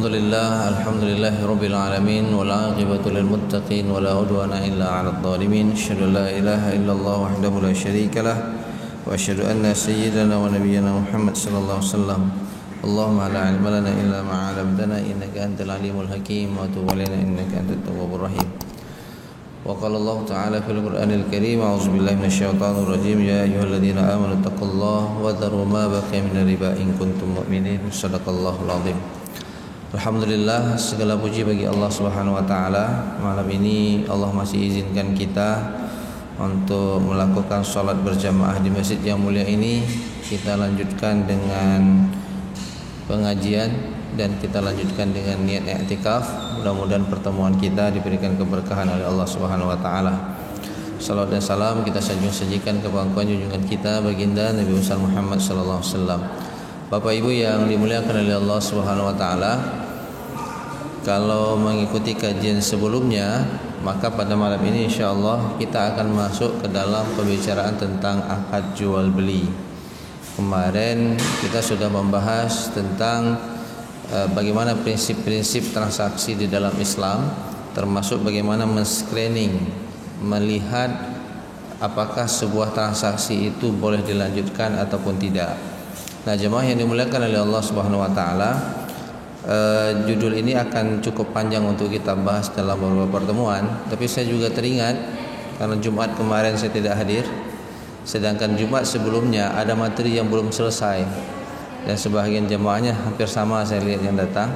Alhamdulillah Rabbil Alamin wal aqibatu lil muttaqin wala udwana illa 'alal zalimin. Asyhadu an la ilaha illallah wahdahu la syarikalah wa asyhadu anna sayyidana wa nabiyyana Muhammad sallallahu alaihi wasallam. Allahumma la 'ilma lana illa ma 'allamtana innaka antal alimul hakim wa tub 'alaina innaka antat tawwabur rahim. Wa qala Allah ta'ala fil Qur'anil Karim, a'udzu billahi minasyaitonir rajim, ya ayyuhalladzina amanu taqullaha wa dharu ma baqiya minar riba in kuntum mu'minin. Shadaqallahul 'azim. Alhamdulillah, segala puji bagi Allah Subhanahu wa taala. Malam ini Allah masih izinkan kita untuk melakukan salat berjamaah di masjid yang mulia ini. Kita lanjutkan dengan pengajian dan kita lanjutkan dengan niat i'tikaf. Mudah-mudahan pertemuan kita diberikan keberkahan oleh Allah Subhanahu wa taala. Salawat dan salam kita sajikan ke pangkuan junjungan kita baginda Nabi besar Muhammad sallallahu alaihi wasallam. Bapak Ibu yang dimuliakan oleh Allah Subhanahu wa taala, kalau mengikuti kajian sebelumnya, maka pada malam ini insyaallah kita akan masuk ke dalam pembicaraan tentang akad jual beli. Kemarin kita sudah membahas tentang bagaimana prinsip-prinsip transaksi di dalam Islam, termasuk bagaimana men-screening, melihat apakah sebuah transaksi itu boleh dilanjutkan ataupun tidak. Nah, jemaah yang dimuliakan oleh Allah Subhanahu wa taala, judul ini akan cukup panjang untuk kita bahas dalam beberapa pertemuan, tapi saya juga teringat karena Jumat kemarin saya tidak hadir, sedangkan Jumat sebelumnya ada materi yang belum selesai dan sebagian jemaahnya hampir sama saya lihat yang datang,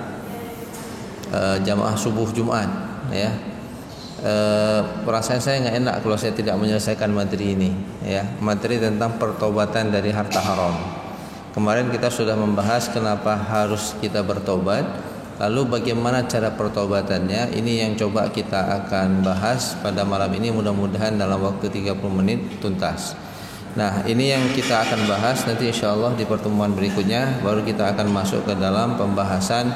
jamaah subuh Jumat ya. Perasaan saya nggak enak kalau saya tidak menyelesaikan materi ini ya, materi tentang pertobatan dari harta haram. Kemarin kita sudah membahas kenapa harus kita bertobat, lalu bagaimana cara pertobatannya. Ini yang coba kita akan bahas pada malam ini, mudah-mudahan dalam waktu 30 menit tuntas. Nah, ini yang kita akan bahas nanti insyaallah di pertemuan berikutnya, baru kita akan masuk ke dalam pembahasan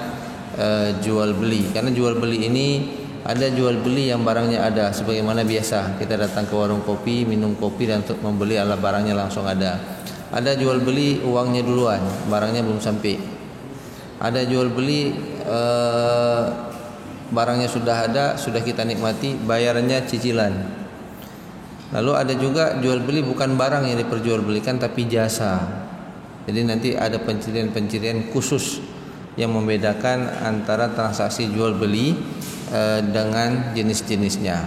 jual beli. Karena jual beli ini ada jual beli yang barangnya ada sebagaimana biasa, kita datang ke warung kopi, minum kopi dan untuk membeli ala barangnya langsung ada. Ada jual beli uangnya duluan, barangnya belum sampai. Ada jual beli barangnya sudah ada, sudah kita nikmati, bayarannya cicilan. Lalu ada juga jual beli bukan barang yang diperjualbelikan tapi jasa. Jadi nanti ada pencirian-pencirian khusus yang membedakan antara transaksi jual beli dengan jenis-jenisnya.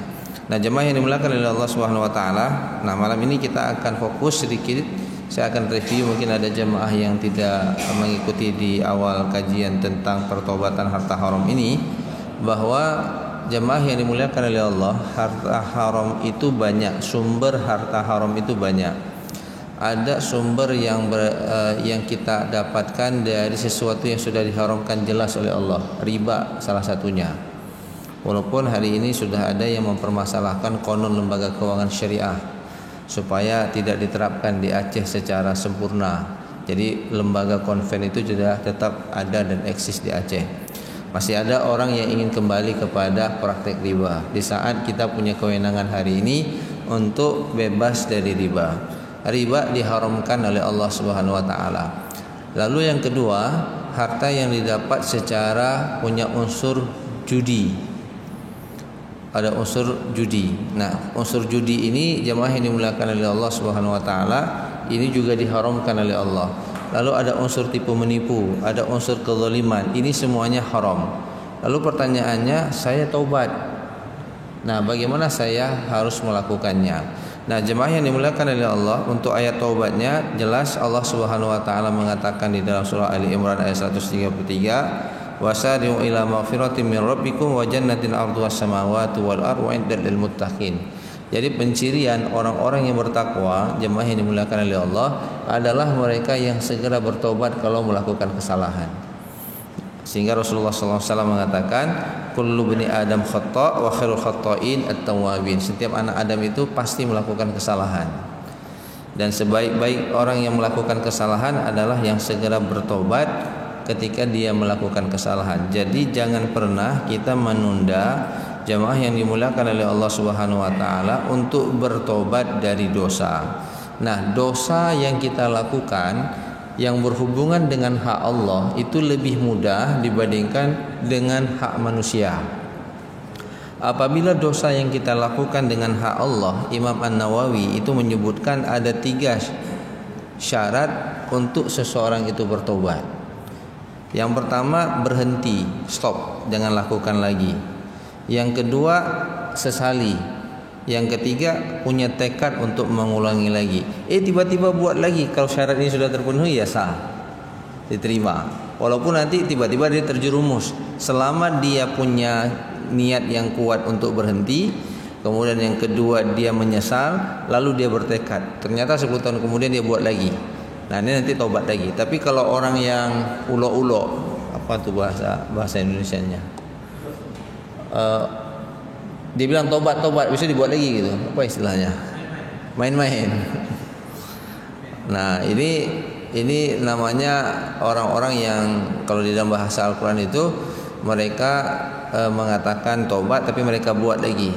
Nah, jemaah yang dimuliakan oleh Allah Subhanahu wa taala, nah malam ini kita akan fokus sedikit. Saya akan review, mungkin ada jemaah yang tidak mengikuti di awal kajian tentang pertobatan harta haram ini, bahwa jemaah yang dimuliakan oleh Allah, harta haram itu banyak, sumber harta haram itu banyak. Ada sumber yang kita dapatkan dari sesuatu yang sudah diharamkan jelas oleh Allah, riba salah satunya. Walaupun hari ini sudah ada yang mempermasalahkan konon lembaga keuangan syariah supaya tidak diterapkan di Aceh secara sempurna. Jadi lembaga konven itu sudah tetap ada dan eksis di Aceh. Masih ada orang yang ingin kembali kepada praktek riba. Di saat kita punya kewenangan hari ini untuk bebas dari riba. Riba diharamkan oleh Allah Subhanahu wa taala. Lalu yang kedua, harta yang didapat secara punya unsur judi. Ada unsur judi. Nah, unsur judi ini jemaah yang dimuliakan oleh Allah Subhanahu wa taala, ini juga diharamkan oleh Allah. Lalu ada unsur tipu menipu, ada unsur kezaliman. Ini semuanya haram. Lalu pertanyaannya, saya taubat. Nah, bagaimana saya harus melakukannya? Nah, jemaah yang dimuliakan oleh Allah, untuk ayat taubatnya jelas Allah Subhanahu wa taala mengatakan di dalam surah Ali Imran ayat 133, wasari'u ila maghfiratin min rabbikum wa jannatin 'arduhas samawati wal ardu 'indat lil muttaqin. Jadi pencirian orang-orang yang bertakwa, jemaah yang dimuliakan oleh Allah, adalah mereka yang segera bertobat kalau melakukan kesalahan. Sehingga Rasulullah SAW mengatakan, kullu bani Adam khata' wa khairul khata'in at-tawwabin. Setiap anak Adam itu pasti melakukan kesalahan. Dan sebaik-baik orang yang melakukan kesalahan adalah yang segera bertobat ketika dia melakukan kesalahan. Jadi jangan pernah kita menunda, jemaah yang dimuliakan oleh Allah Subhanahu wa taala, untuk bertobat dari dosa. Nah, dosa yang kita lakukan yang berhubungan dengan hak Allah itu lebih mudah dibandingkan dengan hak manusia. Apabila dosa yang kita lakukan dengan hak Allah, Imam An-Nawawi itu menyebutkan ada 3 syarat untuk seseorang itu bertobat. Yang pertama, berhenti, stop, jangan lakukan lagi. Yang kedua, sesali. Yang ketiga, punya tekad untuk mengulangi lagi. Tiba-tiba buat lagi, kalau syarat ini sudah terpenuhi ya sah, diterima. Walaupun nanti tiba-tiba dia terjerumus, selama dia punya niat yang kuat untuk berhenti. Kemudian yang kedua, dia menyesal, lalu dia bertekad. Ternyata 10 tahun kemudian dia buat lagi. Nah, ini nanti tobat lagi. Tapi kalau orang yang ulo-ulo, apa tuh bahasa Indonesianya? Dia bilang tobat, bisa dibuat lagi gitu. Apa istilahnya? Main-main. Nah, ini namanya orang-orang yang kalau di dalam bahasa Al-Quran itu mereka mengatakan tobat, tapi mereka buat lagi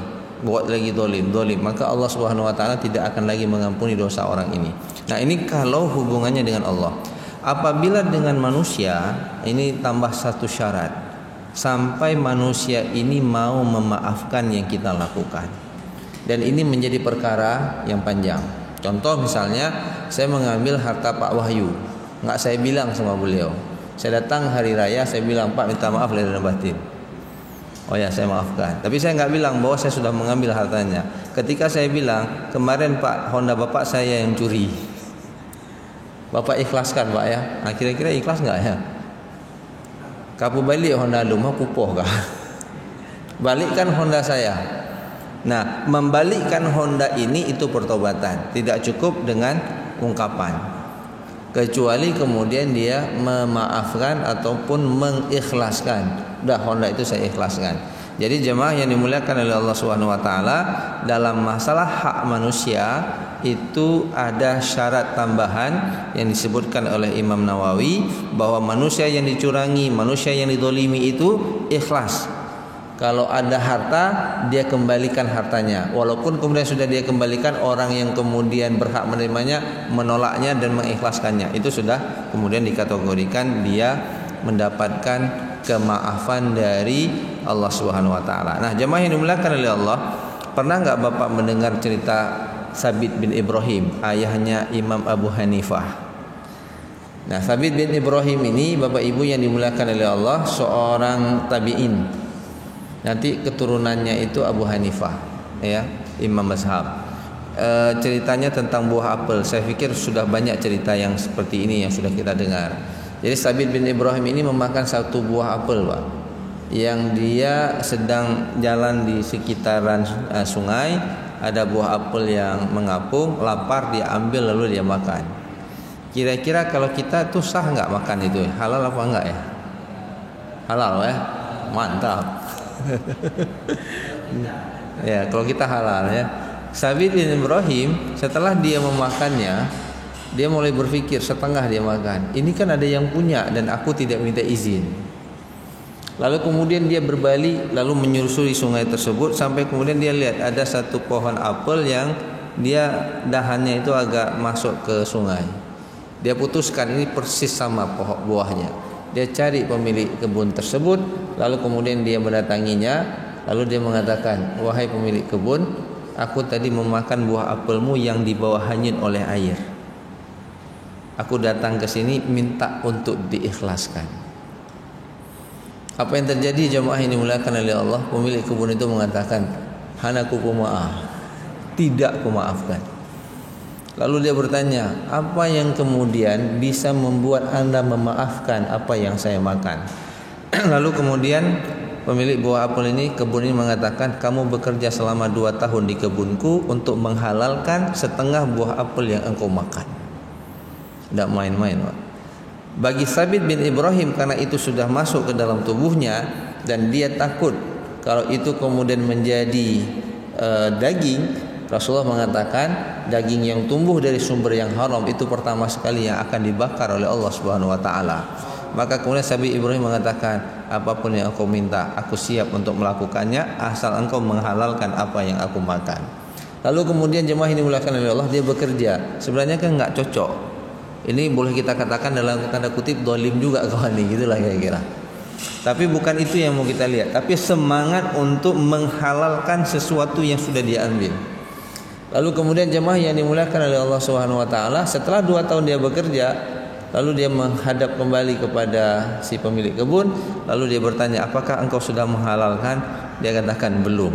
dolim. Maka Allah Subhanahu Wa Taala tidak akan lagi mengampuni dosa orang ini. Nah, ini kalau hubungannya dengan Allah. Apabila dengan manusia, ini tambah 1 syarat. Sampai manusia ini mau memaafkan yang kita lakukan. Dan ini menjadi perkara yang panjang. Contoh misalnya, saya mengambil harta Pak Wahyu, nggak saya bilang sama beliau. Saya datang hari raya, saya bilang, Pak minta maaf lahir dan batin. Oh ya, saya maafkan. Tapi saya nggak bilang bahwa saya sudah mengambil hartanya. Ketika saya bilang, kemarin Pak, Honda Bapak saya yang curi, Bapak ikhlaskan Pak ya. Nah, kira-kira ikhlas nggak ya? Kapu balik Honda lu mau kupoh kah? Balikkan Honda saya. Nah, membalikkan Honda ini itu pertobatan. Tidak cukup dengan ungkapan, kecuali kemudian dia memaafkan ataupun mengikhlaskan. Udah, Honda itu saya ikhlaskan. Jadi jemaah yang dimuliakan oleh Allah Subhanahu Wa Taala, dalam masalah hak manusia itu ada syarat tambahan yang disebutkan oleh Imam Nawawi, bahwa manusia yang dicurangi, manusia yang didolimi itu ikhlas. Kalau ada harta, dia kembalikan hartanya. Walaupun kemudian sudah dia kembalikan, orang yang kemudian berhak menerimanya menolaknya dan mengikhlaskannya, itu sudah kemudian dikategorikan dia mendapatkan kemaafan dari Allah Subhanahu Wa Taala. Nah, jemaah yang dimuliakan oleh Allah, pernah nggak Bapak mendengar cerita Sabit bin Ibrahim, ayahnya Imam Abu Hanifah? Nah, Sabit bin Ibrahim ini, Bapak Ibu yang dimuliakan oleh Allah, seorang tabi'in. Nanti keturunannya itu Abu Hanifah, ya, imam mazhab. Ceritanya tentang buah apel. Saya pikir sudah banyak cerita yang seperti ini yang sudah kita dengar. Jadi Sabit bin Ibrahim ini memakan 1 buah apel, Pak, yang dia sedang jalan di sekitaran sungai. Ada buah apel yang mengapung, lapar, dia ambil lalu dia makan. Kira-kira kalau kita tuh sah nggak makan itu? Halal apa enggak ya? Halal ya, mantap. Ya, kalau kita halal ya. Sabit bin Ibrahim setelah dia memakannya, dia mulai berpikir, setengah dia makan. Ini kan ada yang punya dan aku tidak minta izin. Lalu kemudian dia berbalik, lalu menyusuri sungai tersebut sampai kemudian dia lihat ada 1 pohon apel yang dia dahannya itu agak masuk ke sungai. Dia putuskan ini persis sama pohon buahnya. Dia cari pemilik kebun tersebut, lalu kemudian dia mendatanginya, lalu dia mengatakan, wahai pemilik kebun, aku tadi memakan buah apelmu yang dibawa hanyut oleh air. Aku datang ke sini minta untuk diikhlaskan. Apa yang terjadi jemaah ini dimuliakan oleh Allah? Pemilik kebun itu mengatakan, hanaku kumaaf, tidak kumaafkan. Lalu dia bertanya, apa yang kemudian bisa membuat Anda memaafkan apa yang saya makan? Lalu kemudian pemilik buah apel ini, kebun ini mengatakan, kamu bekerja selama 2 tahun di kebunku untuk menghalalkan setengah buah apel yang engkau makan. Tidak main-main, Pak. Bagi Sabit bin Ibrahim, karena itu sudah masuk ke dalam tubuhnya dan dia takut kalau itu kemudian menjadi daging, Rasulullah mengatakan daging yang tumbuh dari sumber yang haram itu pertama sekali yang akan dibakar oleh Allah Subhanahu Wa Taala. Maka kemudian Sabit Ibrahim mengatakan, apapun yang engkau minta, aku siap untuk melakukannya asal engkau menghalalkan apa yang aku makan. Lalu kemudian jemaah ini dimuliakan oleh Allah, dia bekerja. Sebenarnya kan nggak cocok. Ini boleh kita katakan dalam tanda kutip dolim juga kawan ini, gitulah kira-kira. Tapi bukan itu yang mau kita lihat, tapi semangat untuk menghalalkan sesuatu yang sudah diambil. Lalu kemudian jemaah yang dimuliakan oleh Allah Subhanahu wa taala, setelah 2 tahun dia bekerja, lalu dia menghadap kembali kepada si pemilik kebun, lalu dia bertanya, "Apakah engkau sudah menghalalkan?" Dia katakan, "Belum."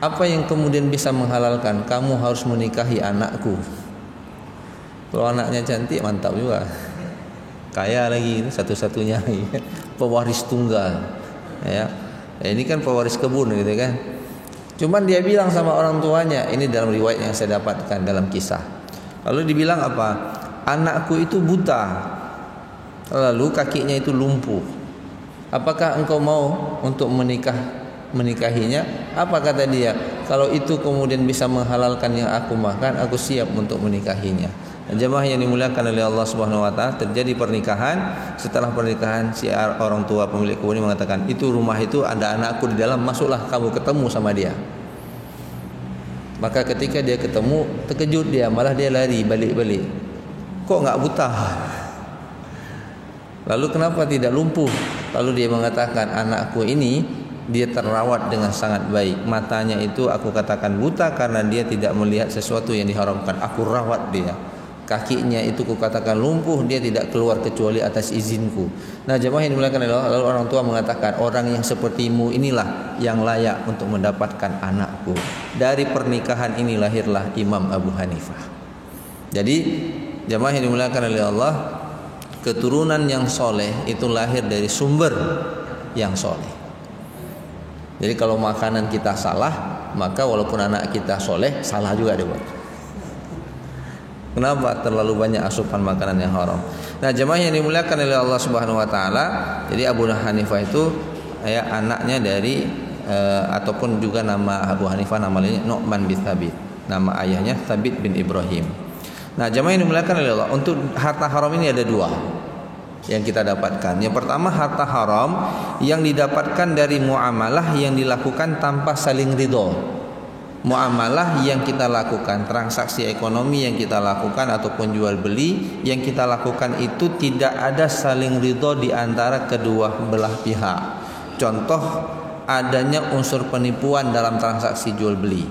Apa yang kemudian bisa menghalalkan? Kamu harus menikahi anakku. Kalau anaknya cantik mantap juga, kaya lagi, satu-satunya pewaris tunggal, ya. Ini kan pewaris kebun gitu kan. Cuman dia bilang sama orang tuanya, ini dalam riwayat yang saya dapatkan dalam kisah. Lalu dibilang apa? Anakku itu buta, lalu kakinya itu lumpuh. Apakah engkau mau untuk menikahinya? Apa kata dia? Kalau itu kemudian bisa menghalalkan yang aku makan, aku siap untuk menikahinya. Jemaah yang dimuliakan oleh Allah Subhanahu wa taala, terjadi pernikahan. Setelah pernikahan si orang tua pemilik kebun ini mengatakan, "Itu rumah itu ada anakku di dalam, masuklah kamu ketemu sama dia." Maka ketika dia ketemu, terkejut dia, malah dia lari balik-balik. Kok enggak buta? Lalu kenapa tidak lumpuh? Lalu dia mengatakan, "Anakku ini dia terawat dengan sangat baik. Matanya itu aku katakan buta karena dia tidak melihat sesuatu yang diharamkan. Aku rawat dia. Kakinya itu kukatakan lumpuh, dia tidak keluar kecuali atas izinku." Nah, jemaah yang dimuliakan Allah, lalu orang tua mengatakan, "Orang yang sepertimu inilah yang layak untuk mendapatkan anakku." Dari pernikahan ini lahirlah Imam Abu Hanifah. Jadi, jemaah yang dimuliakan oleh Allah, keturunan yang soleh itu lahir dari sumber yang soleh. Jadi kalau makanan kita salah, maka walaupun anak kita soleh, salah juga dia buat. Kenapa? Terlalu banyak asupan makanan yang haram. Nah, jemaah yang dimuliakan oleh Allah Subhanahu wa taala, jadi Abu Hanifah itu ya anaknya dari ataupun juga nama Abu Hanifah namanya Nu'man bin Thabit. Nama ayahnya Thabit bin Ibrahim. Nah, jemaah yang dimuliakan oleh Allah, untuk harta haram ini ada 2 yang kita dapatkan. Yang pertama, harta haram yang didapatkan dari muamalah yang dilakukan tanpa saling ridho. Muamalah yang kita lakukan, transaksi ekonomi yang kita lakukan ataupun jual beli yang kita lakukan itu tidak ada saling ridho di antara kedua belah pihak. Contoh, adanya unsur penipuan dalam transaksi jual beli.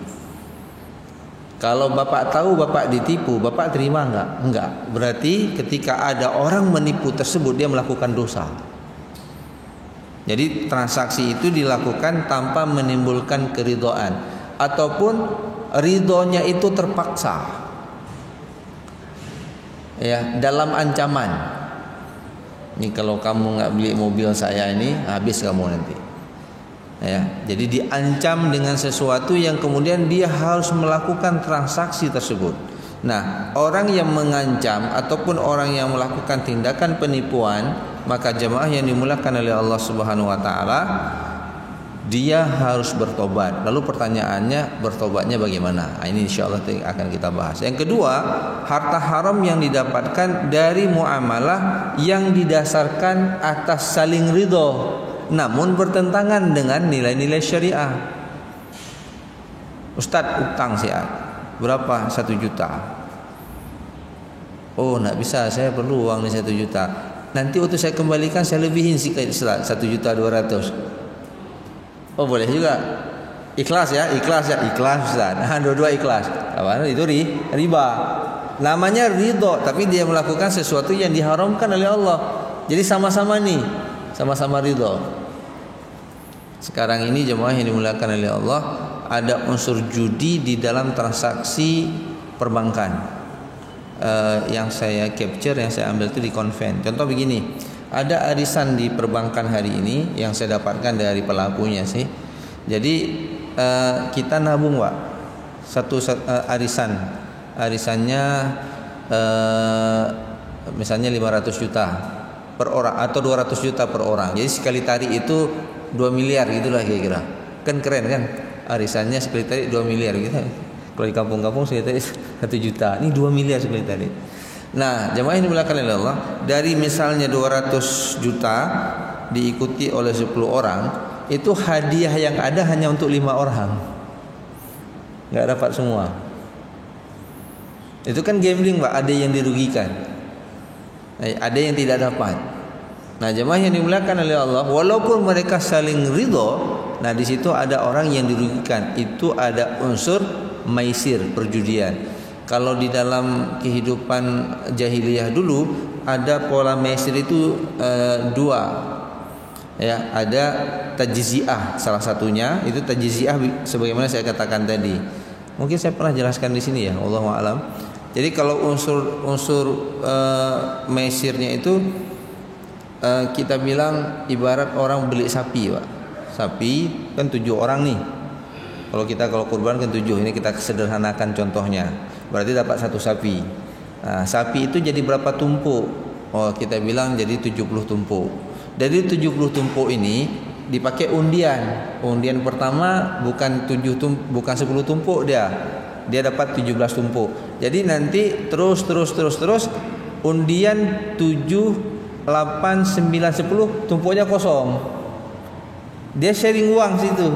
Kalau bapak tahu bapak ditipu, bapak terima enggak? Enggak. Berarti ketika ada orang menipu tersebut, dia melakukan dosa. Jadi transaksi itu dilakukan tanpa menimbulkan keridhaan, ataupun ridhonya itu terpaksa, ya, dalam ancaman. Ini kalau kamu nggak beli mobil saya ini, habis kamu nanti. Ya, jadi diancam dengan sesuatu yang kemudian dia harus melakukan transaksi tersebut. Nah, orang yang mengancam ataupun orang yang melakukan tindakan penipuan, maka jemaah yang dimuliakan oleh Allah Subhanahu wa taala, dia harus bertobat. Lalu pertanyaannya, bertobatnya bagaimana? Nah, ini insyaallah akan kita bahas. Yang kedua, harta haram yang didapatkan dari muamalah yang didasarkan atas saling ridho, namun bertentangan dengan nilai-nilai syariah. Ustadz, utang saya berapa? 1 juta. Oh, nak bisa, saya perlu uang ni 1 juta. Nanti waktu saya kembalikan saya lebihin sikit, 1.200.000. Oh, boleh juga. Ikhlas ya, Ustaz. Dua-dua ikhlas. Apa itu riba. Namanya ridho, tapi dia melakukan sesuatu yang diharamkan oleh Allah. Jadi sama-sama nih, sama-sama ridho. Sekarang ini jemaah yang dimuliakan oleh Allah, ada unsur judi di dalam transaksi perbankan. Yang saya capture, yang saya ambil itu di konven. Contoh begini, ada arisan di perbankan hari ini yang saya dapatkan dari pelakunya sih. Jadi kita nabung, Pak. Satu arisannya misalnya 500 juta per orang atau 200 juta per orang. Jadi sekali tarik itu 2 miliar gitulah kira-kira. Kan keren kan? Arisannya sekali tarik 2 miliar gitu. Kalau di kampung-kampung sekali tarik 1 juta. Ini 2 miliar sekali tarik. Nah, jemaah yang dimuliakan oleh Allah, dari misalnya 200 juta diikuti oleh 10 orang, itu hadiah yang ada hanya untuk 5 orang. Enggak dapat semua. Itu kan gambling, Pak, ada yang dirugikan, ada yang tidak dapat. Nah, jemaah yang dimuliakan oleh Allah, walaupun mereka saling ridho, nah di situ ada orang yang dirugikan. Itu ada unsur maisir, perjudian. Kalau di dalam kehidupan jahiliyah dulu ada pola maisir itu dua. Ya, ada tajziah salah satunya, itu tajziah sebagaimana saya katakan tadi. Mungkin saya pernah jelaskan di sini ya, wallahu a'lam. Jadi kalau unsur maisirnya itu kita bilang ibarat orang beli sapi, Pak. Sapi kan 7 orang nih. Kalau kurban kan 7. Ini kita sederhanakan contohnya. Berarti dapat 1 sapi. Nah, sapi itu jadi berapa tumpuk? Oh, kita bilang jadi 70 tumpuk. Dari 70 tumpuk ini dipakai undian. Undian pertama bukan 10 tumpuk dia. Dia dapat 17 tumpuk. Jadi nanti terus undian 7, 8, 9, 10 tumpuknya kosong. Dia sharing uang situ.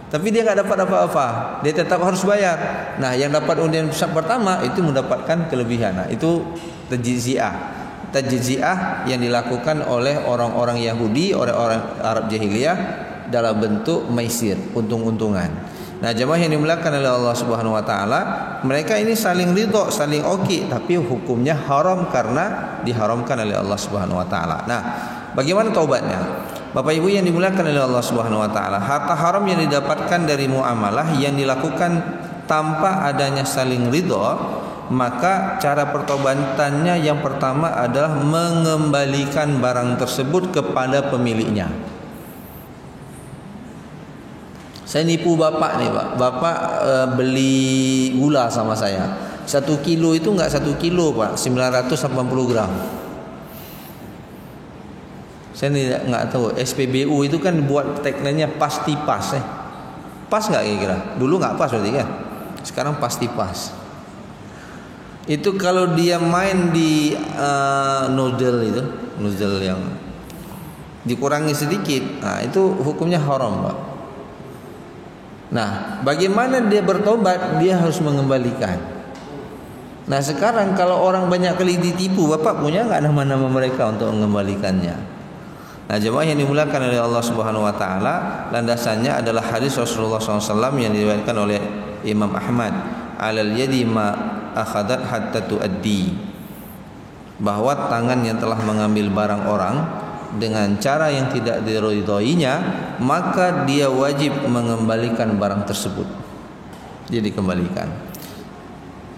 Tapi dia enggak dapat apa-apa. Dia tetap harus bayar. Nah, yang dapat undian pertama itu mendapatkan kelebihan. Nah, itu tajziah. Tajziah yang dilakukan oleh orang-orang Yahudi, orang-orang Arab jahiliyah dalam bentuk maisir, untung-untungan. Nah, jemaah yang dimuliakan oleh Allah Subhanahu wa taala, mereka ini saling ridho, saling oke, tapi hukumnya haram karena diharamkan oleh Allah Subhanahu wa taala. Nah, bagaimana taubatnya? Bapak Ibu yang dimuliakan oleh Allah Subhanahu wa taala, harta haram yang didapatkan dari muamalah yang dilakukan tanpa adanya saling ridho, maka cara pertobatannya yang pertama adalah mengembalikan barang tersebut kepada pemiliknya. Saya nipu bapak nih, Pak. Bapak beli gula sama saya. 1 kilo itu enggak 1 kilo, Pak. 980 gram. Saya enggak tahu. SPBU itu kan buat tagline-nya pasti pas. Pas enggak kira-kira? Dulu enggak pas berarti kan? Sekarang pasti pas. Itu kalau dia main di noodle yang dikurangi sedikit, nah itu hukumnya haram, Pak. Nah, bagaimana dia bertobat? Dia harus mengembalikan. Nah, sekarang kalau orang banyak kali ditipu, Bapak punya enggak nama-nama mereka untuk mengembalikannya? Nah, jemaah yang dimuliakan oleh Allah Subhanahu wa taala, landasannya adalah hadis Rasulullah SAW yang diriwayatkan oleh Imam Ahmad, alal yadi ma akhadat hatta tuaddi, bahwa tangan yang telah mengambil barang orang dengan cara yang tidak diridhoinya, maka dia wajib mengembalikan barang tersebut. Dia dikembalikan.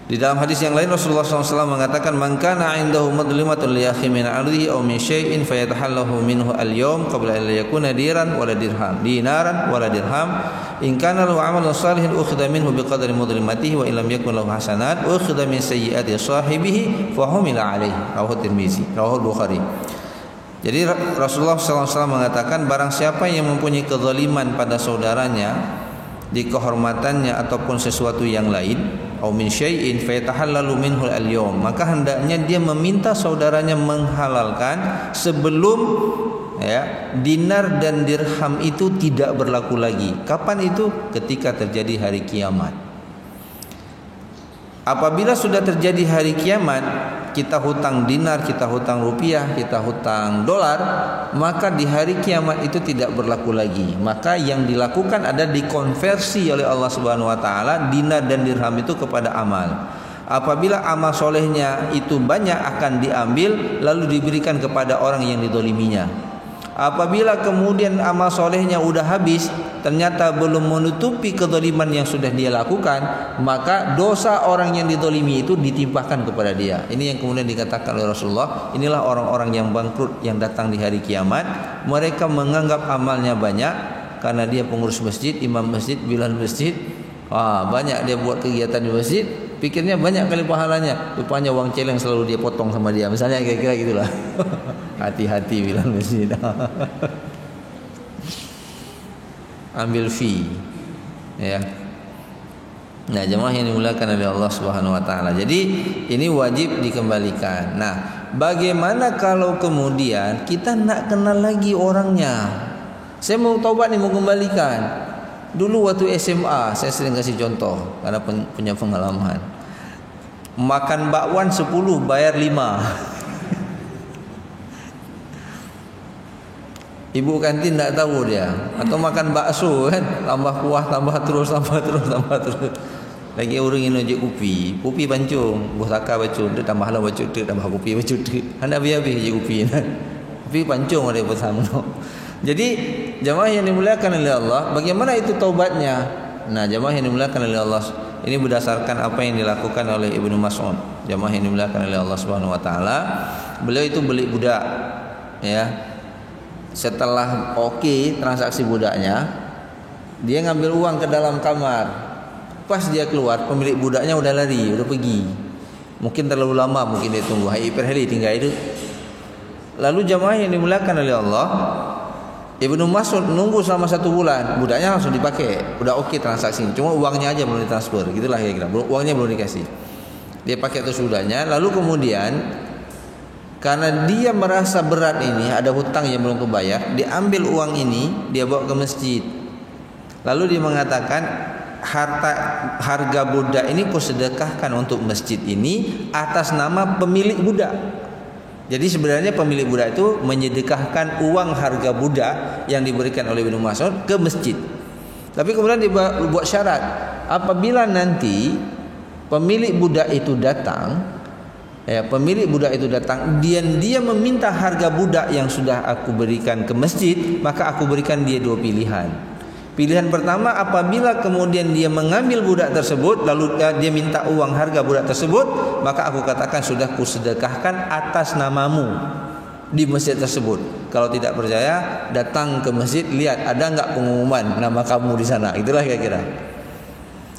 Di dalam hadis yang lain Rasulullah SAW mengatakan, "Man kana 'indahu madlimatun li akhi min 'ardihi aw min syai'in fayatahallahu minhu al-yawm qabla an yakuna dinaran wala dirham. In kana lahu 'amalun salihin ukhidha minhu biqadri madlimatihi wa illam yakun lahu hasanat ukhidha min sayyi'ati sahibihi fa humila 'alaihi." Rawahu Tirmizi, rawahu Bukhari. Jadi Rasulullah SAW mengatakan, barang siapa yang mempunyai kezaliman pada saudaranya di kehormatannya ataupun sesuatu yang lain, au min syai'in fayatahallalu minhu al-yawm, maka hendaknya dia meminta saudaranya menghalalkan sebelum dinar dan dirham itu tidak berlaku lagi. Kapan itu? Ketika terjadi hari kiamat. Apabila sudah terjadi hari kiamat, kita hutang dinar, kita hutang rupiah, kita hutang dolar, maka di hari kiamat itu tidak berlaku lagi. Maka yang dilakukan ada dikonversi oleh Allah Subhanahu wa taala dinar dan dirham itu kepada amal. Apabila amal solehnya itu banyak, akan diambil lalu diberikan kepada orang yang didoliminya. Apabila kemudian amal solehnya udah habis, ternyata belum menutupi kezaliman yang sudah dia lakukan, maka dosa orang yang didolimi itu ditimpahkan kepada dia. Ini yang kemudian dikatakan oleh Rasulullah, inilah orang-orang yang bangkrut yang datang di hari kiamat. Mereka menganggap amalnya banyak karena dia pengurus masjid, imam masjid, bilal masjid. Banyak dia buat kegiatan di masjid, pikirnya banyak kali pahalanya. Rupanya uang celeng selalu dia potong sama dia. Misalnya kira-kira gitulah. Hati-hati bilang masjid. Ambil fee. Ya. Nah, jemaah yang dimuliakan oleh Allah Subhanahu wa taala. Jadi ini wajib dikembalikan. Nah, bagaimana kalau kemudian kita nak kenal lagi orangnya? Saya mau taubat nih, mau kembalikan. Dulu waktu SMA saya sering kasih contoh karena punya pengalaman. Makan bakwan 10 bayar 5. Ibu kantin tak tahu dia. Atau makan bakso kan, tambah kuah, tambah terus. Lagi orang ini je kopi pancung, buah takar pancung, dia tambah lah bacuk tu, tambah kopi bacuk tu. Hendak habis je kopi. Kopi pancung ada bersama. Jadi jemaah yang dimuliakan oleh Allah, bagaimana itu taubatnya? Nah, jemaah yang dimuliakan oleh Allah, ini berdasarkan apa yang dilakukan oleh Ibnu Mas'ud. Jemaah yang dimuliakan oleh Allah Subhanahu wa taala, beliau itu beli budak, ya. Setelah transaksi budaknya, dia ngambil uang ke dalam kamar. Pas dia keluar, pemilik budaknya udah lari, udah pergi. Mungkin terlalu lama, mungkin dia tunggu. Hari tinggal itu. Lalu jemaah yang dimuliakan oleh Allah, Ibnu Mas'ud nunggu selama 1 bulan. Budaknya langsung dipakai, udah transaksi. Cuma uangnya aja belum ditransfer. Gitulah kira-kira. Uangnya belum dikasih. Dia pakai terus budaknya. Lalu kemudian karena dia merasa berat ini, ada hutang yang belum kebayar, dia ambil uang ini, dia bawa ke masjid. Lalu dia mengatakan, harga budak ini kusedekahkan untuk masjid ini atas nama pemilik budak. Jadi sebenarnya pemilik budak itu menyedekahkan uang harga budak yang diberikan oleh Ibnu Mas'ud ke masjid. Tapi kemudian dia buat syarat, apabila nanti pemilik budak itu datang, dia meminta harga budak yang sudah aku berikan ke masjid, maka aku berikan dia 2 pilihan. Pilihan pertama, apabila kemudian dia mengambil budak tersebut, lalu dia minta uang harga budak tersebut, maka aku katakan sudah kusedekahkan atas namamu di masjid tersebut. Kalau tidak percaya, datang ke masjid, lihat ada enggak pengumuman nama kamu di sana. Itulah kira-kira.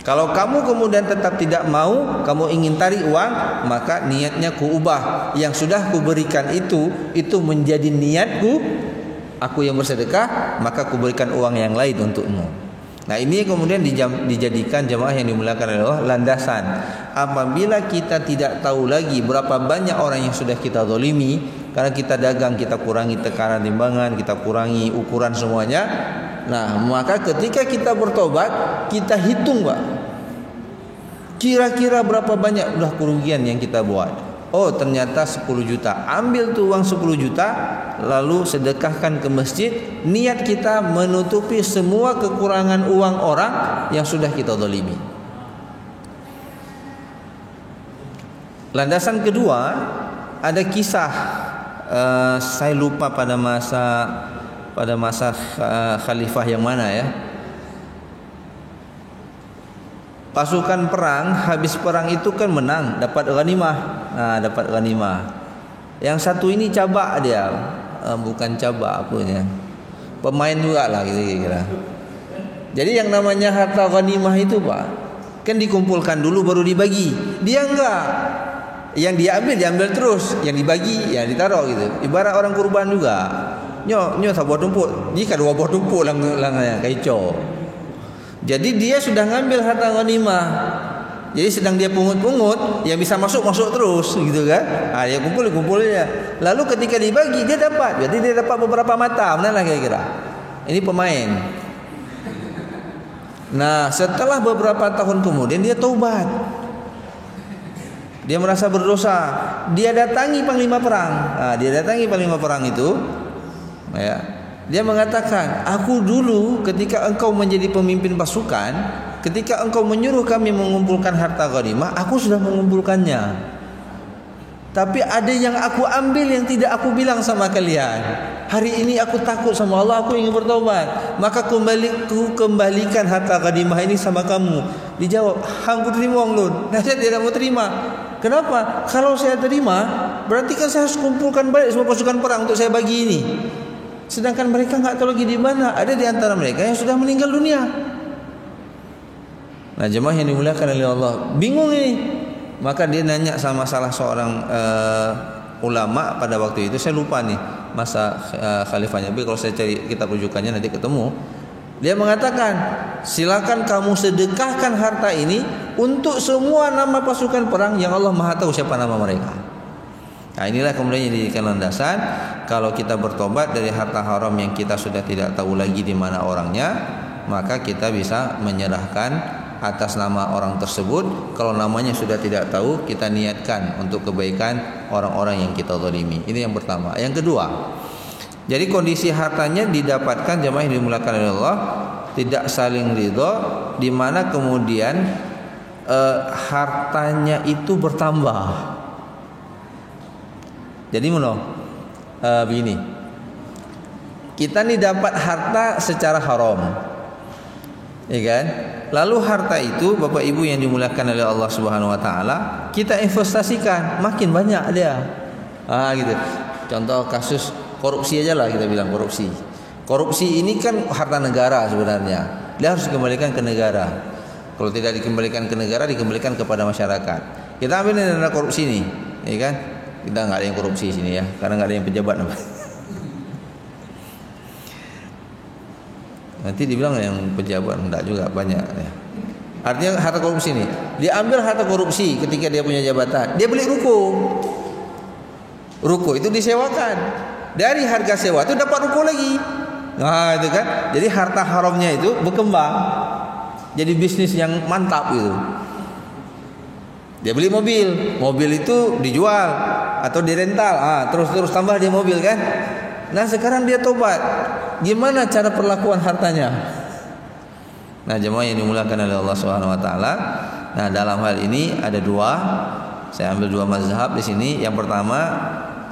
Kalau kamu kemudian tetap tidak mau, kamu ingin tarik uang, maka niatnya kuubah. Yang sudah kuberikan itu menjadi niatku. Aku yang bersedekah, maka kuberikan uang yang lain untukmu. Nah, ini kemudian dijadikan jemaah yang dimuliakan oleh Allah landasan. Apabila kita tidak tahu lagi berapa banyak orang yang sudah kita zalimi, karena kita dagang, kita kurangi tekanan timbangan, kita kurangi ukuran semuanya. Nah, maka ketika kita bertobat, kita hitung, Pak. Kira-kira berapa banyak udah kerugian yang kita buat. Oh, ternyata 10 juta. Ambil tuh uang 10 juta, lalu sedekahkan ke masjid. Niat kita menutupi semua kekurangan uang orang yang sudah kita zalimi. Landasan kedua, ada kisah saya lupa pada masa khalifah yang mana ya. Pasukan perang, habis perang itu kan menang, dapat ghanimah. Nah, dapat ghanimah. Yang satu ini cabak dia, bukan cabak apanya, pemain juga lah kira-kira. Jadi yang namanya harta ghanimah itu, Pak, kan dikumpulkan dulu baru dibagi. Dia enggak. Yang dia ambil terus, yang dibagi ya ditaruh gitu. Ibarat orang kurban juga. Nyo sebuah tumpuk, jika 2 buah tumpuk langnya kaico. Jadi dia sudah ngambil harta ghanimah. Jadi sedang dia pungut-pungut, yang bisa masuk terus gitu kan. Dia kumpul dia. Lalu ketika dibagi dia dapat. Jadi dia dapat beberapa mata, benar kira-kira. Ini pemain. Nah, setelah beberapa tahun kemudian dia taubat. Dia merasa berdosa. Dia datangi panglima perang. Dia datangi panglima perang itu, ya. Dia mengatakan, aku dulu ketika engkau menjadi pemimpin pasukan, ketika engkau menyuruh kami mengumpulkan harta ghanimah, aku sudah mengumpulkannya. Tapi ada yang aku ambil yang tidak aku bilang sama kalian. Hari ini aku takut sama Allah, aku ingin bertobat. Maka kembalikan harta ghanimah ini sama kamu. Dijawab, hang ku terima wong lun. Nasihat dia tak mau terima. Kenapa? Kalau saya terima, berarti kan saya harus kumpulkan balik semua pasukan perang untuk saya bagi ini. Sedangkan mereka enggak tahu lagi di mana. Ada di antara mereka yang sudah meninggal dunia. Nah, jemaah yang dimuliakan oleh Allah, bingung ini. Maka dia nanya sama salah seorang ulama pada waktu itu, saya lupa nih masa khalifahnya. Tapi kalau saya cari kitab rujukannya nanti ketemu. Dia mengatakan, silakan kamu sedekahkan harta ini untuk semua nama pasukan perang yang Allah Maha tahu siapa nama mereka. Nah, inilah kemudian yang dijadikan landasan kalau kita bertobat dari harta haram yang kita sudah tidak tahu lagi di mana orangnya, maka kita bisa menyerahkan atas nama orang tersebut. Kalau namanya sudah tidak tahu, kita niatkan untuk kebaikan orang-orang yang kita zalimi. Ini yang pertama. Yang kedua, jadi kondisi hartanya didapatkan jemaah yang dimuliakan oleh Allah, tidak saling ridho, di mana kemudian hartanya itu bertambah. Jadi begini, kita nih dapat harta secara haram, ya kan? Lalu harta itu Bapak Ibu yang dimuliakan oleh Allah Subhanahu Wa Taala, kita investasikan, makin banyak dia. Gitu. Contoh kasus korupsi aja lah, kita bilang korupsi. Korupsi ini kan harta negara sebenarnya, dia harus dikembalikan ke negara. Kalau tidak dikembalikan ke negara, dikembalikan kepada masyarakat. Kita ambil dana korupsi nih, ya kan? Kita nggak ada yang korupsi di sini ya, karena nggak ada yang pejabat. Nanti dibilang yang pejabat, enggak juga, banyak ya. Artinya harta korupsi ini, dia ambil harta korupsi ketika dia punya jabatan, dia beli ruko. Ruko itu disewakan, dari harga sewa itu dapat ruko lagi. Nah itu kan, jadi harta haramnya itu berkembang, jadi bisnis yang mantap gitu. Dia beli mobil, mobil itu dijual atau dirental, terus tambah dia mobil kan. Nah sekarang dia tobat, gimana cara perlakuan hartanya? Nah jemaah yang dimuliakan oleh Allah Subhanahu Wa Taala, nah dalam hal ini ada dua, saya ambil dua mazhab di sini. Yang pertama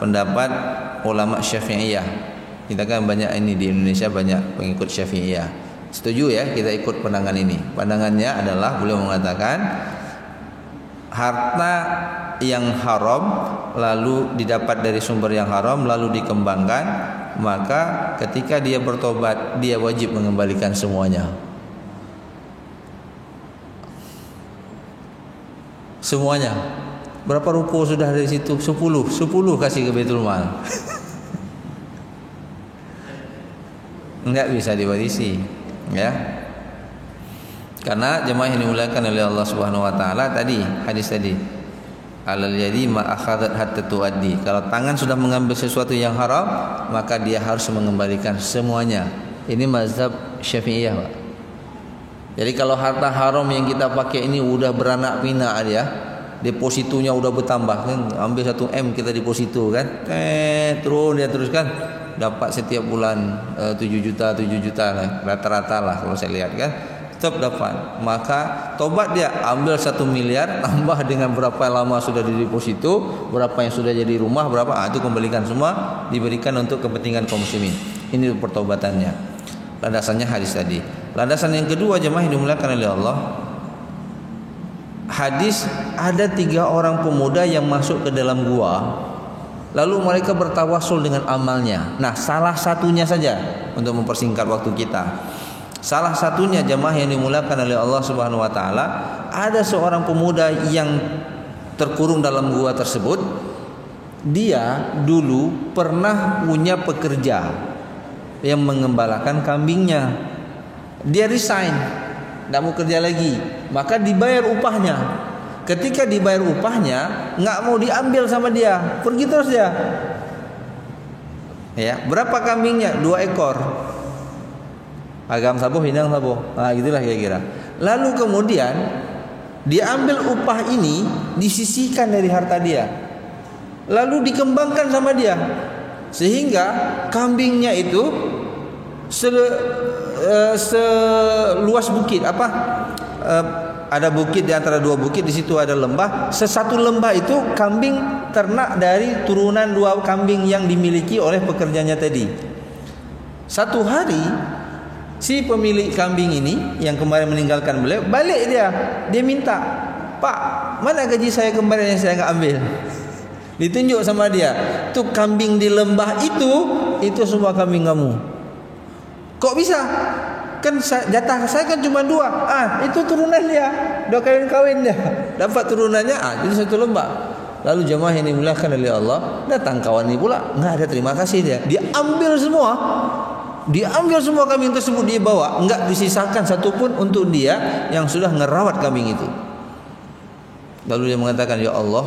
pendapat ulama Syafi'iyah. Kita kan banyak ini di Indonesia, banyak pengikut Syafi'iyah. Setuju ya kita ikut pandangan ini. Pandangannya adalah beliau mengatakan harta yang haram lalu didapat dari sumber yang haram lalu dikembangkan, maka ketika dia bertobat dia wajib mengembalikan semuanya. Semuanya. Berapa ruko sudah dari situ? 10 kasih ke Baitul Mal. Enggak bisa diwarisi, ya. Karena jemaah yang dimuliakan oleh Allah Subhanahu Wa Taala tadi, hadis tadi, alal yadi ma akhadat hatta tuaddi. Kalau tangan sudah mengambil sesuatu yang haram, maka dia harus mengembalikan semuanya. Ini mazhab Syafi'iyah, Pak. Jadi kalau harta haram yang kita pakai ini udah beranak pinak dia, depositonya udah bertambah kan, ambil 1 M kita deposito kan, terus kan dapat setiap bulan 7 juta lah, rata-rata lah kalau saya lihat kan, tetap dapat. Maka tobat dia, ambil 1 miliar tambah dengan berapa lama sudah di deposito, berapa yang sudah jadi rumah, berapa, itu kembalikan semua, diberikan untuk kepentingan kaum muslimin. Ini pertobatannya. Landasannya hadis tadi. Landasan yang kedua jemaah yang dimuliakan oleh Allah, hadis ada 3 orang pemuda yang masuk ke dalam gua, lalu mereka bertawasul dengan amalnya. Nah salah satunya saja untuk mempersingkat waktu kita, salah satunya jemaah yang dimuliakan oleh Allah Subhanahu Wa Taala, ada seorang pemuda yang terkurung dalam gua tersebut. Dia dulu pernah punya pekerja yang mengembalakan kambingnya. Dia resign, tidak mau kerja lagi, maka dibayar upahnya. Ketika dibayar upahnya, nggak mau diambil sama dia, pergi terus dia. Ya, berapa kambingnya? 2 ekor. Agam sabuh, hidang sabuh. Gitulah kira-kira. Lalu kemudian diambil upah ini, disisihkan dari harta dia, lalu dikembangkan sama dia, sehingga kambingnya itu seluas bukit ada bukit di antara 2 bukit, di situ ada lembah. Sesatu lembah itu kambing ternak dari turunan 2 kambing yang dimiliki oleh pekerjanya tadi. Satu hari si pemilik kambing ini yang kemarin meninggalkan beliau balik, dia minta, "Pak, mana gaji saya kemarin yang saya nggak ambil?" Ditunjuk sama dia, tuh kambing di lembah itu semua kambing kamu. Kok bisa? Kan jatah saya kan cuma 2. Itu turunan dia, 2 kawin dia, dapat turunannya jadi 1 lembah. Lalu jemaah yang dimuliakan oleh Allah, datang kawan ini pula, nggak ada terima kasih dia ambil semua. Dia ambil semua kambing tersebut, dia bawa, nggak disisakan satupun untuk dia yang sudah ngerawat kambing itu. Lalu dia mengatakan, "Ya Allah,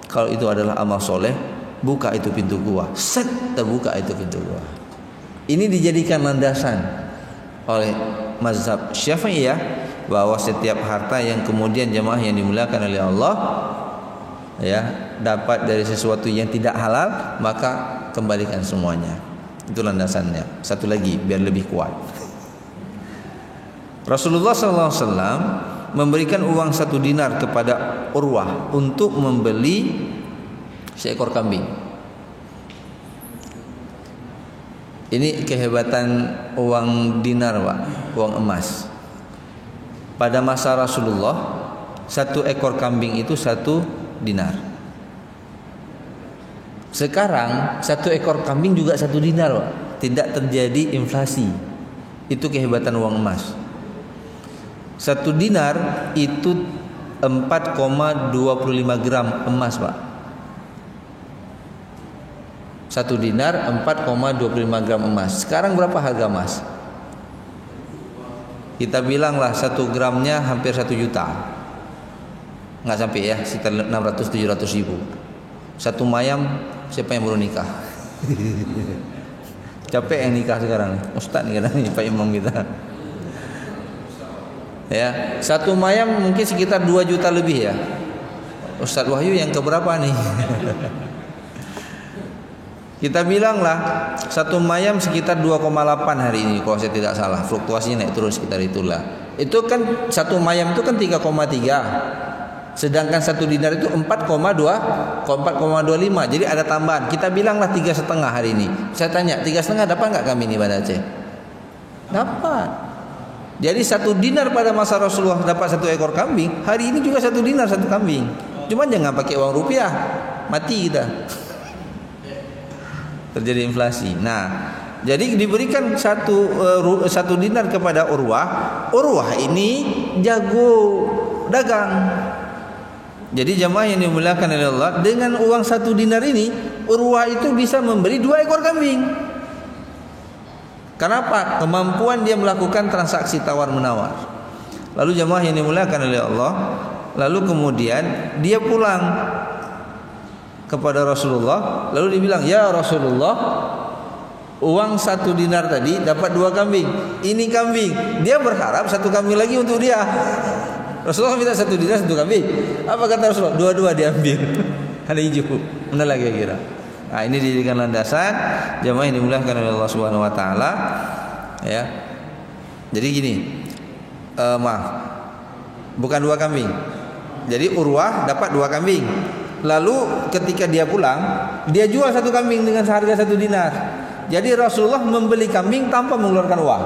kalau itu adalah amal soleh, buka itu pintu gua." Set, terbuka itu pintu gua. Ini dijadikan landasan oleh mazhab Syafi'iyah bahwa setiap harta yang kemudian jemaah yang dimuliakan oleh Allah ya dapat dari sesuatu yang tidak halal, maka kembalikan semuanya. Itu landasannya. Satu lagi biar lebih kuat. Rasulullah SAW memberikan uang 1 dinar kepada Urwah untuk membeli seekor kambing. Ini kehebatan uang dinar, Pak, uang emas. Pada masa Rasulullah, 1 ekor kambing itu 1 dinar. Sekarang 1 ekor kambing juga 1 dinar, Pak. Tidak terjadi inflasi. Itu kehebatan uang emas. 1 dinar itu 4,25 gram emas, Pak. 1 dinar 4,25 gram emas. Sekarang berapa harga emas? Kita bilanglah 1 gramnya hampir 1 juta. Nggak sampai ya, sekitar 600-700 ribu. 1 mayam, siapa yang baru nikah? Capek yang nikah sekarang. Ustaz nih kadang nih Pak Imam kita. Ya, 1 mayam mungkin sekitar 2 juta lebih ya. Ustaz Wahyu yang keberapa nih? Kita bilanglah 1 mayam sekitar 2,8 hari ini kalau saya tidak salah. Fluktuasinya naik turun sekitar itulah. Itu kan 1 mayam itu kan 3,3. Sedangkan 1 dinar itu 4,25. Jadi ada tambahan. Kita bilanglah 3,5 hari ini. Saya tanya, 3,5 dapat enggak kami ini pada Aceh? Dapat. Jadi 1 dinar pada masa Rasulullah dapat 1 ekor kambing. Hari ini juga 1 dinar 1 kambing. Cuma jangan pakai uang rupiah. Mati kita. Terjadi inflasi. Nah, jadi diberikan 1 dinar kepada Urwah. Urwah ini jago dagang. Jadi jamaah yang dimuliakan oleh Allah, dengan uang 1 dinar ini Urwah itu bisa membeli 2 ekor kambing. Kenapa? Kemampuan dia melakukan transaksi tawar menawar. Lalu jamaah yang dimuliakan oleh Allah, lalu kemudian dia pulang kepada Rasulullah, lalu dibilang, "Ya Rasulullah, uang 1 dinar tadi dapat 2 kambing. Ini kambing." Dia berharap 1 kambing lagi untuk dia. Rasulullah minta 1 dinar 1 kambing. Apa kata Rasulullah? 2-2 diambil. Ada hijau. Mana lagi kira? Nah, ini dijadikan landasan jamaah yang dimuliakan oleh Allah Subhanahu wa taala. Ya. Jadi gini. Bukan 2 kambing. Jadi Urwah dapat 2 kambing. Lalu ketika dia pulang, dia jual 1 kambing dengan seharga 1 dinar. Jadi Rasulullah membeli kambing tanpa mengeluarkan uang.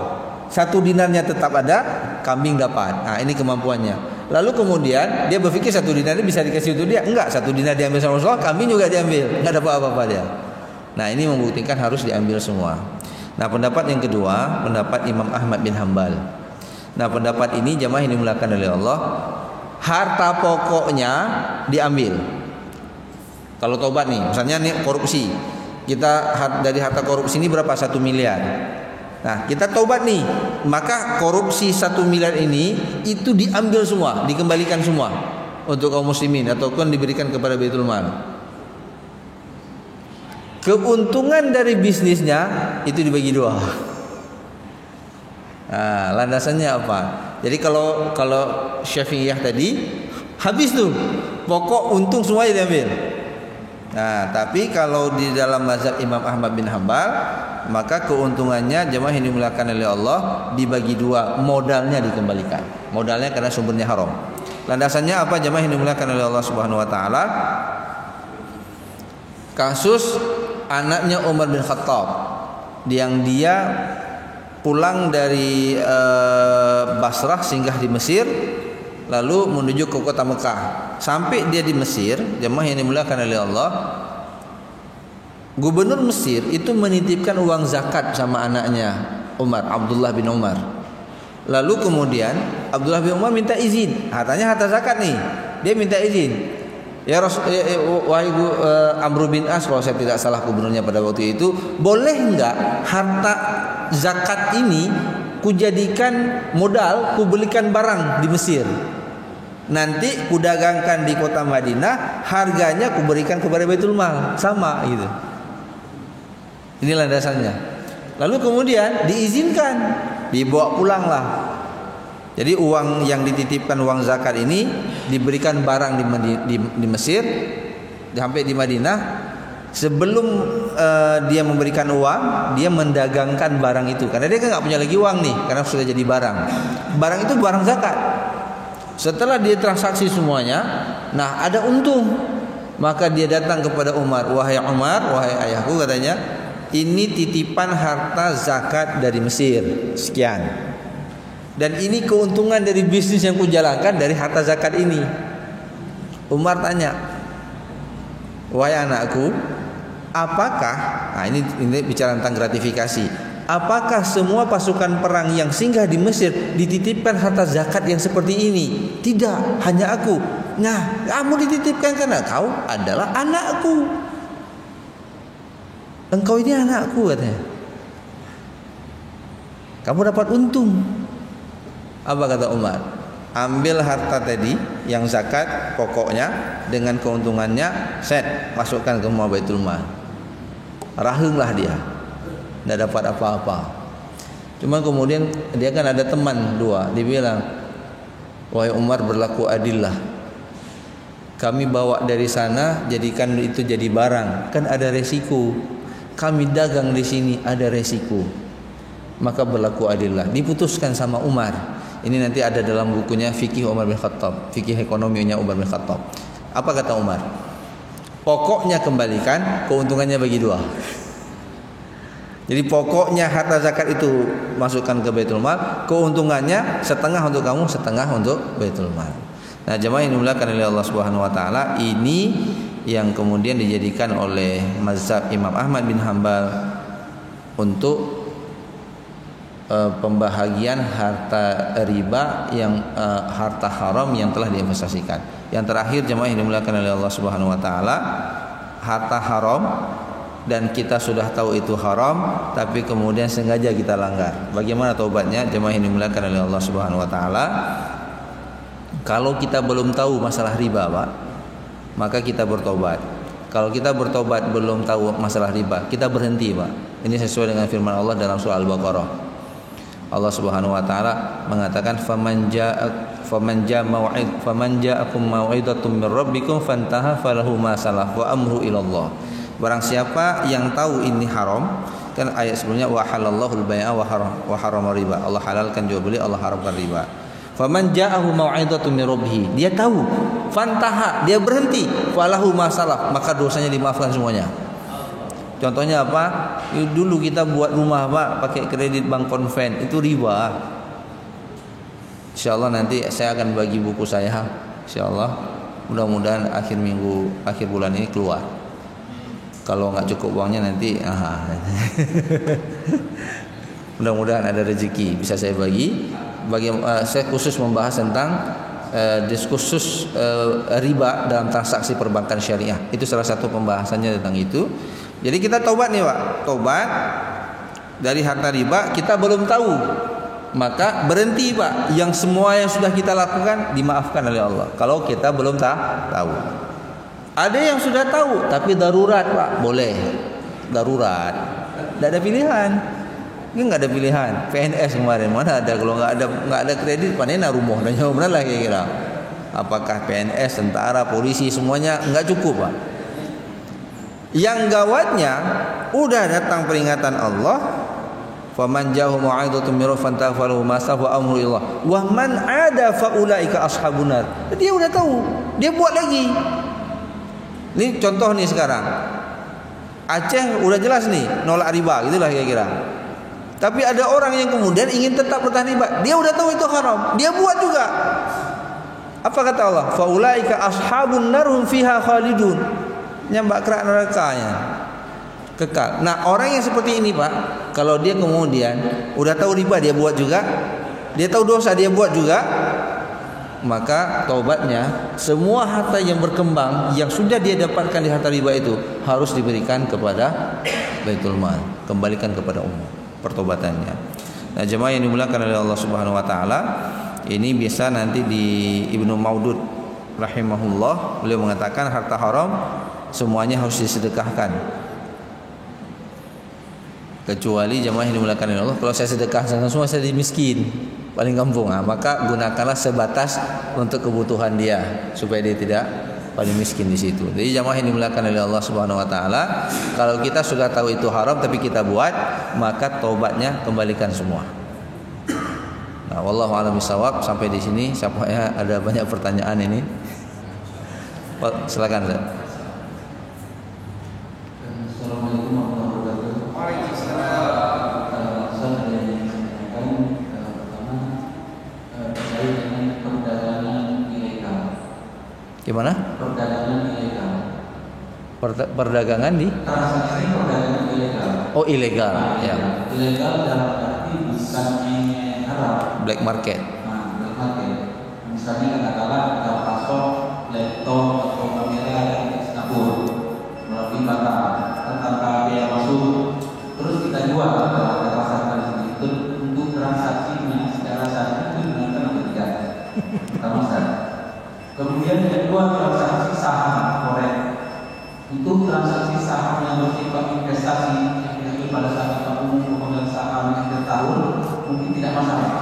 1 dinarnya tetap ada, kambing dapat. Nah, ini kemampuannya. Lalu kemudian dia berpikir 1 dinar ini bisa dikasih untuk dia. Enggak, 1 dinar diambil sama Rasulullah, kambing juga diambil. Enggak dapat apa-apa dia. Nah, ini membuktikan harus diambil semua. Nah, pendapat yang kedua, pendapat Imam Ahmad bin Hanbal. Nah, pendapat ini jamaah yang dimuliakan oleh Allah, harta pokoknya diambil. Kalau tobat nih, misalnya nih korupsi, kita dari harta korupsi ini berapa? 1 miliar. Nah, kita tobat nih, maka korupsi 1 miliar ini itu diambil semua, dikembalikan semua untuk kaum muslimin ataupun diberikan kepada Baitul Mal. Keuntungan dari bisnisnya itu dibagi 2. Nah, landasannya apa? Jadi kalau Syafi'iyah tadi habis tuh, pokok untung semua diambil. Nah, tapi kalau di dalam mazhab Imam Ahmad bin Hanbal, maka keuntungannya jemaah yang dimuliakan oleh Allah dibagi 2, modalnya dikembalikan. Modalnya karena sumbernya haram. Landasannya apa jemaah yang dimuliakan oleh Allah Subhanahu wa taala? Kasus anaknya Umar bin Khattab yang dia pulang dari Basrah singgah di Mesir, lalu menuju ke kota Mekah. Sampai dia di Mesir, jemaah yang dimuliakan oleh Allah, gubernur Mesir itu menitipkan uang zakat sama anaknya Umar, Abdullah bin Umar. Lalu kemudian Abdullah bin Umar minta izin, hartanya harta zakat nih, dia minta izin. Ya wahai Amr bin As, kalau saya tidak salah gubernurnya pada waktu itu, boleh enggak harta zakat ini kujadikan modal, kubelikan barang di Mesir, nanti kudagangkan di kota Madinah, harganya kuberikan kepada Baitul Mal, sama gitu. Inilah dasarnya. Lalu kemudian diizinkan, dibawa pulanglah. Jadi uang yang dititipkan, uang zakat ini diberikan barang di Mesir, sampai di Madinah. Sebelum dia memberikan uang, dia mendagangkan barang itu, karena dia kan nggak punya lagi uang nih, karena sudah jadi barang. Barang itu barang zakat. Setelah dia transaksi semuanya, nah ada untung, maka dia datang kepada Umar, wahai Umar, wahai ayahku, katanya, ini titipan harta zakat dari Mesir sekian. Dan ini keuntungan dari bisnis yang kujalankan dari harta zakat ini. Umar tanya, wahai anakku, apakah, nah ini bicara tentang gratifikasi, apakah semua pasukan perang yang singgah di Mesir dititipkan harta zakat yang seperti ini? Tidak, hanya aku. Nah, kamu dititipkan karena kau adalah anakku. Engkau ini anakku, katanya. Kamu dapat untung. Apa kata Umar? Ambil harta tadi yang zakat pokoknya dengan keuntungannya, set, masukkan ke rumah Baitul Mal. Rahimlah dia, tidak dapat apa-apa. Cuma kemudian dia kan ada teman dua, dia bilang, wahai Umar, berlaku adillah. Kami bawa dari sana, jadikan itu jadi barang, kan ada resiko. Kami dagang di sini, ada resiko. Maka berlaku adillah. Diputuskan sama Umar. Ini nanti ada dalam bukunya Fikih Umar bin Khattab, Fikih ekonominya Umar bin Khattab. Apa kata Umar? Pokoknya kembalikan, keuntungannya bagi dua. Jadi pokoknya harta zakat itu masukkan ke Baitul Mal, keuntungannya setengah untuk kamu, setengah untuk Baitul Mal. Nah, jemaah yang dimuliakan oleh Allah Subhanahu wa taala, ini yang kemudian dijadikan oleh mazhab Imam Ahmad bin Hanbal untuk pembahagian harta riba yang harta haram yang telah diinvestasikan. Yang terakhir, jemaah yang dimuliakan oleh Allah Subhanahu wa taala, harta haram dan kita sudah tahu itu haram tapi kemudian sengaja kita langgar. Bagaimana taubatnya, jemaah yang dimuliakan oleh Allah Subhanahu wa taala? Kalau kita belum tahu masalah riba, Pak, maka kita bertobat. Kalau kita bertobat belum tahu masalah riba, kita berhenti, Pak. Ini sesuai dengan firman Allah dalam surah Al-Baqarah. Allah Subhanahu wa taala mengatakan, faman ja'akum mau'idatun min rabbikum fantaha falahu ma salaf wa amru ilallah. Barang siapa yang tahu ini haram, kan ayat sebelumnya wa halallahu al-bai'a wa harama riba. Allah halalkan jual beli, Allah haramkan riba. Faman ja'ahu mau'idatun min rabbih, dia tahu, fantaha, dia berhenti, falahu ma salaf, maka dosanya dimaafkan semuanya. Contohnya apa? Dulu kita buat rumah, Pak, pakai kredit bank konven, itu riba. Insyaallah nanti saya akan bagi buku saya. Insyaallah mudah-mudahan akhir bulan ini keluar. Kalau nggak cukup uangnya nanti, mudah-mudahan ada rezeki bisa saya bagi. Saya khusus membahas tentang diskursus riba dalam transaksi perbankan syariah. Itu salah satu pembahasannya tentang itu. Jadi kita tobat nih, Pak. Tobat dari harta riba, kita belum tahu. Maka berhenti, Pak. Yang semua yang sudah kita lakukan dimaafkan oleh Allah. Kalau kita belum tahu. Ada yang sudah tahu tapi darurat, Pak. Boleh. Darurat. Tidak ada pilihan. Ini nggak ada pilihan. PNS kemarin mana ada, kalau nggak ada kredit panena rumah dan benar lah kira-kira. Apakah PNS, tentara, polisi semuanya nggak cukup, Pak. Yang gawatnya udah datang peringatan Allah, faman ja'ahu mau'idatun min rabbih fantafalahu ma safa amru ilallah wa man 'ada fa ulaika ashabun nar. Dia udah tahu, dia buat lagi. Ini contoh nih sekarang. Aceh udah jelas nih nolak riba, gitulah kira-kira. Tapi ada orang yang kemudian ingin tetap bertahan riba. Dia udah tahu itu haram, dia buat juga. Apa kata Allah? Fa ulaika ashabun nar hum fiha khalidun. Nyambak kerak nerakanya, kekal. Nah, orang yang seperti ini, Pak, kalau dia kemudian udah tahu riba dia buat juga, dia tahu dosa dia buat juga, maka taubatnya semua harta yang berkembang yang sudah dia dapatkan di harta riba itu harus diberikan kepada Baitul Mal, kembalikan kepada umum pertobatannya. Nah, jemaah yang dimuliakan oleh Allah Subhanahu wa taala, ini bisa nanti di Ibnu Maudud rahimahullah, beliau mengatakan harta haram semuanya harus disedekahkan, kecuali jemaah yang dimuliakan oleh Allah. Kalau saya sedekahkan semua, saya jadi miskin. paling kampung. Maka gunakanlah sebatas untuk kebutuhan dia supaya dia tidak paling miskin di situ. Jadi jamaah yang dimuliakan oleh Allah Subhanahu wa taala, kalau kita sudah tahu itu haram tapi kita buat, maka taubatnya kembalikan semua. Nah, wallahu a'lam bishawab. Sampai di sini, siapa ada banyak pertanyaan ini. Silakan, Ustaz. Assalamualaikum warahmatullahi wabarakatuh. Waalaikumsalam. Gimana? Perdagangan ilegal. Perdagangan di? Transaksi perdagangan ilegal. Oh, ilegal, ya. Ilegal dalam arti bukannya haram. Black market. Nah, black market. Misalnya katakanlah kita pasok laptop atau kamera dari Singapura melalui Batam tanpa biaya masuk, terus kita jual ke pasar di sini. Itu untuk transaksinya secara sah itu digunakan atau tidak? Pertama sah. Kemudian yang kedua, transaksi saham forex. Itu transaksi saham yang bersifat investasi yang diambil pada saat kamu memegang saham akhir tahun mungkin tidak masalah.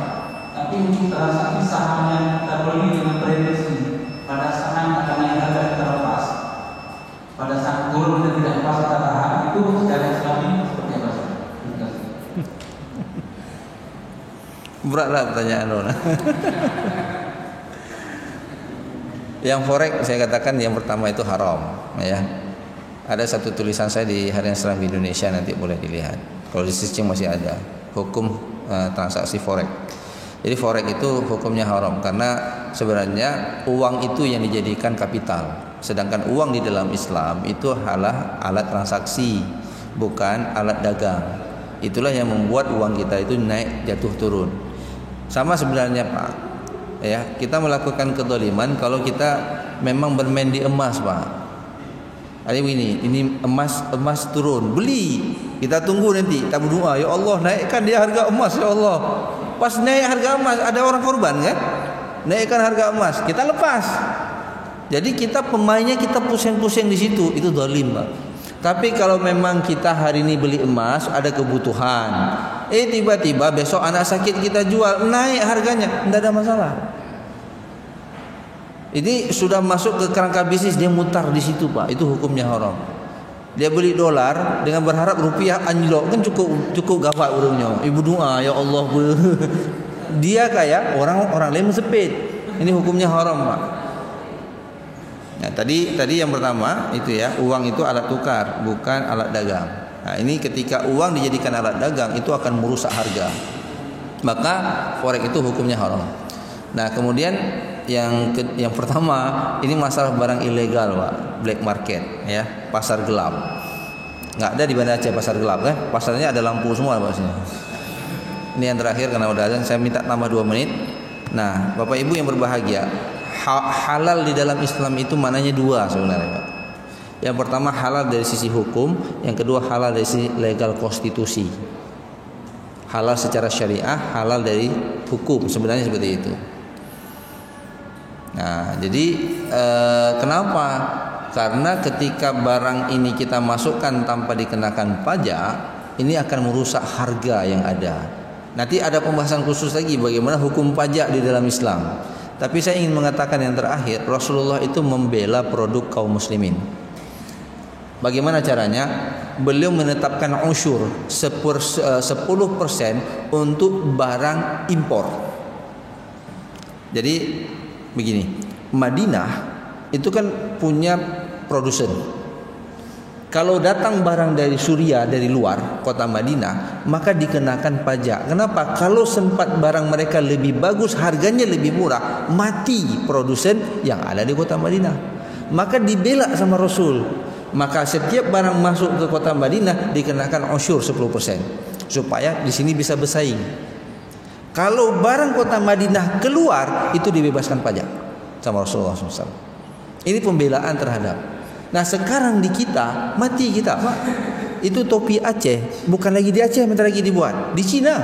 Tapi untuk transaksi saham yang kita beli dengan prediksi pada saat akan naik harga kita lepas, pada saat turun dan tidak lepas kita tahan, itu secara Islami seperti apa sih? Beratlah pertanyaan Rona. Yang forex saya katakan yang pertama itu haram, ya. Ada satu tulisan saya di Harian Islam di Indonesia, nanti boleh dilihat. Kalau di Sicing masih ada hukum transaksi forex. Jadi forex itu hukumnya haram karena sebenarnya uang itu yang dijadikan kapital. Sedangkan uang di dalam Islam itu adalah alat transaksi, bukan alat dagang. Itulah yang membuat uang kita itu naik jatuh turun. Sama sebenarnya, Pak. Ya, kita melakukan kezaliman kalau kita memang bermain di emas, Pak. Ada ini emas turun, beli. Kita tunggu nanti, kita berdoa, ya Allah naikkan dia harga emas, ya Allah. Pas naik harga emas ada orang korban kan? Naikkan harga emas, kita lepas. Jadi kita pemainnya kita pusing-pusing di situ, itu zalim, Pak. Tapi kalau memang kita hari ini beli emas ada kebutuhan, tiba-tiba besok anak sakit kita jual, naik harganya, tidak ada masalah. Ini sudah masuk ke kerangka bisnis, dia mutar di situ, Pak. Itu hukumnya haram. Dia beli dolar dengan berharap rupiah anjlok, kan cukup gawat urungnya. Ibu doa, ya Allah. Dia kayak orang lain mesepit. Ini hukumnya haram, Pak. Nah, tadi yang pertama itu ya, uang itu alat tukar, bukan alat dagang. Nah, ini ketika uang dijadikan alat dagang itu akan merusak harga. Maka forex itu hukumnya haram. Nah, kemudian yang pertama ini masalah barang ilegal, Pak, black market, ya, pasar gelap. Nggak ada di Banda Aceh pasar gelap, kan? Pasarnya ada lampu semua, Pak. Ini yang terakhir karena udah azan, saya minta tambah 2 menit. Nah, Bapak Ibu yang berbahagia, halal di dalam Islam itu maknanya 2 sebenarnya, Pak. Yang pertama halal dari sisi hukum, yang kedua halal dari sisi legal konstitusi. Halal secara syariah, halal dari hukum, sebenarnya seperti itu. Nah, jadi kenapa? Karena ketika barang ini kita masukkan tanpa dikenakan pajak, ini akan merusak harga yang ada. Nanti ada pembahasan khusus lagi bagaimana hukum pajak di dalam Islam. Tapi saya ingin mengatakan yang terakhir, Rasulullah itu membela produk kaum muslimin. Bagaimana caranya? Beliau menetapkan usyur 10% untuk barang impor. Jadi begini, Madinah itu kan punya produsen. Kalau datang barang dari Suriah, dari luar kota Madinah, maka dikenakan pajak. Kenapa? Kalau sempat barang mereka lebih bagus, harganya lebih murah, mati produsen yang ada di kota Madinah. Maka dibela sama Rasul. Maka setiap barang masuk ke kota Madinah dikenakan usyur 10% supaya di sini bisa bersaing. Kalau barang kota Madinah keluar, itu dibebaskan pajak sama Rasulullah SAW. Ini pembelaan terhadap. Nah, sekarang di kita mati kita, Pak. Itu topi Aceh, bukan lagi di Aceh, bentar lagi dibuat di Cina.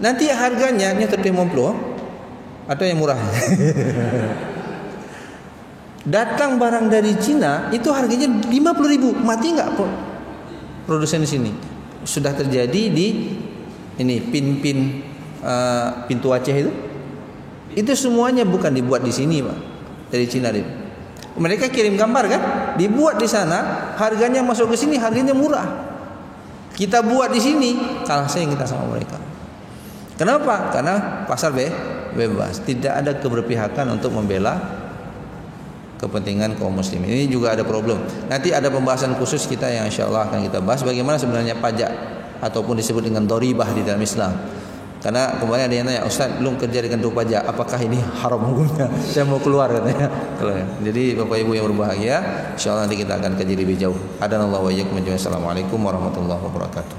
Nanti harganya ini topi Momplo atau yang murah. Datang barang dari Cina itu harganya 50.000, mati nggak produsen di sini? Sudah terjadi di ini pintu Aceh itu semuanya bukan dibuat di sini, Pak, dari Cina. Mereka kirim gambar kan, dibuat di sana, harganya masuk ke sini, harganya murah. Kita buat di sini, kalah saing kita sama mereka. Kenapa? Karena pasar bebas, tidak ada keberpihakan untuk membela kepentingan kaum muslimin. Ini juga ada problem. Nanti ada pembahasan khusus kita yang insyaallah akan kita bahas bagaimana sebenarnya pajak ataupun disebut dengan doribah di dalam Islam. Karena kemarin ada yang tanya, Ustaz, belum kerja dengan dua pajak, apakah ini haram hukumnya? Saya mau keluar katanya. Jadi Bapak Ibu yang berbahagia, insyaallah nanti kita akan kaji lebih jauh. Hadanallahu wa iyyakum. Assalamualaikum warahmatullahi wabarakatuh.